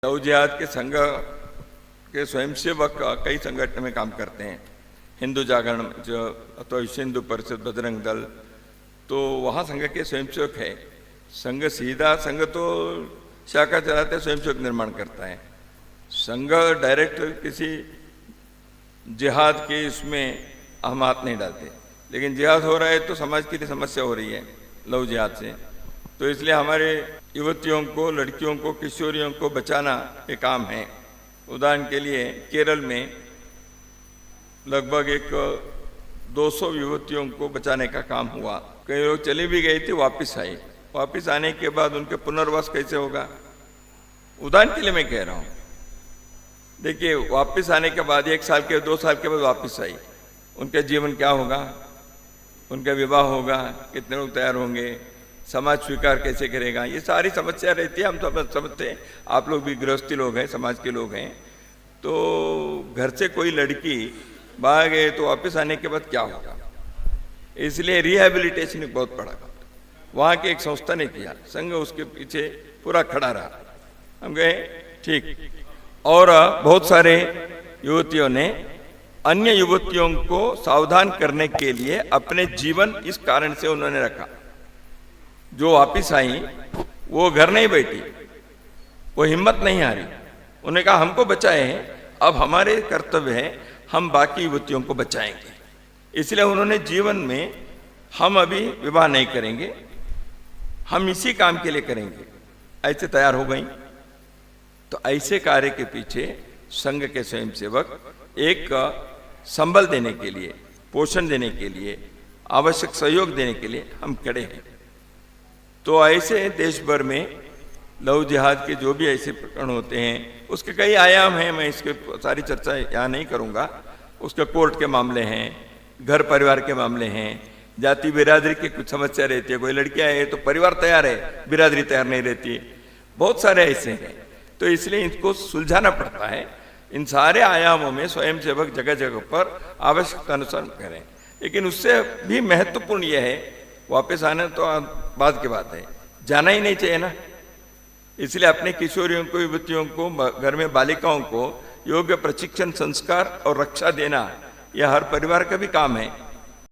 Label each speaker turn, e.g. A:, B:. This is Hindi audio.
A: लव जिहाद के संघ के स्वयंसेवक कई संगठन में काम करते हैं, हिंदू जागरण जो अथवा विश्व हिंदू परिषद, बजरंग दल, तो वहाँ संघ के स्वयंसेवक है। संघ सीधा संघ तो शाखा चलाते स्वयंसेवक निर्माण करता है। संघ डायरेक्ट किसी जिहाद के इसमें हम हाथ नहीं डालते, लेकिन जिहाद हो रहा है तो समाज के लिए समस्या हो रही है लव जिहाद से, तो इसलिए हमारे युवतियों को, लड़कियों को, किशोरियों को बचाना ये काम है। उदाहरण के लिए केरल में लगभग 200 युवतियों को बचाने का काम हुआ। कई लोग चली भी गई थी, वापस आई। वापस आने के बाद उनके पुनर्वास कैसे होगा? उदाहरण के लिए मैं कह रहा हूँ। देखिए, वापस आने के बाद 1 साल के 2 साल के बाद वापस आई, उनका जीवन क्या होगा? उनका विवाह होगा, कितने लोग तैयार होंगे, समाज स्वीकार कैसे करेगा? ये सारी समस्या रहती है। हम सब समझते हैं, आप लोग भी गृहस्थी लोग हैं, समाज के लोग हैं, तो घर से कोई लड़की बाहर गए तो वापस आने के बाद क्या होगा? इसलिए रिहैबिलिटेशन एक बहुत बड़ा काम वहाँ की एक संस्था ने किया, संघ उसके पीछे पूरा खड़ा रहा। हम गए ठीक, और बहुत सारे युवतियों ने अन्य युवतियों को सावधान करने के लिए अपने जीवन इस कारण से उन्होंने रखा। जो वापिस आई वो घर नहीं बैठी, वो हिम्मत नहीं हारी। उन्होंने कहा हमको बचाए हैं, अब हमारे कर्तव्य है हम बाकी युवतियों को बचाएंगे। इसलिए उन्होंने जीवन में हम अभी विवाह नहीं करेंगे, हम इसी काम के लिए करेंगे, ऐसे तैयार हो गई। तो ऐसे कार्य के पीछे संघ के स्वयंसेवक एक संबल देने के लिए, पोषण देने के लिए, आवश्यक सहयोग देने के लिए हम खड़े हैं। तो ऐसे देश भर में लव जिहाद के जो भी ऐसे प्रकरण होते हैं, उसके कई आयाम हैं, मैं इसके सारी चर्चा यहाँ नहीं करूँगा। उसके कोर्ट के मामले हैं, घर परिवार के मामले हैं, जाति बिरादरी की कुछ समस्या रहती है। कोई लड़कियाँ है तो परिवार तैयार है, बिरादरी तैयार नहीं रहती, बहुत सारे ऐसे हैं। तो इसलिए इनको सुलझाना पड़ता है। इन सारे आयामों में स्वयंसेवक जगह जगह पर आवश्यकता अनुसार करें, लेकिन उससे भी महत्वपूर्ण यह है, वापस आना तो बाद की बात है, जाना ही नहीं चाहिए ना। इसलिए अपने किशोरियों को, युवतियों को, घर में बालिकाओं को योग्य प्रशिक्षण, संस्कार और रक्षा देना यह हर परिवार का भी काम है।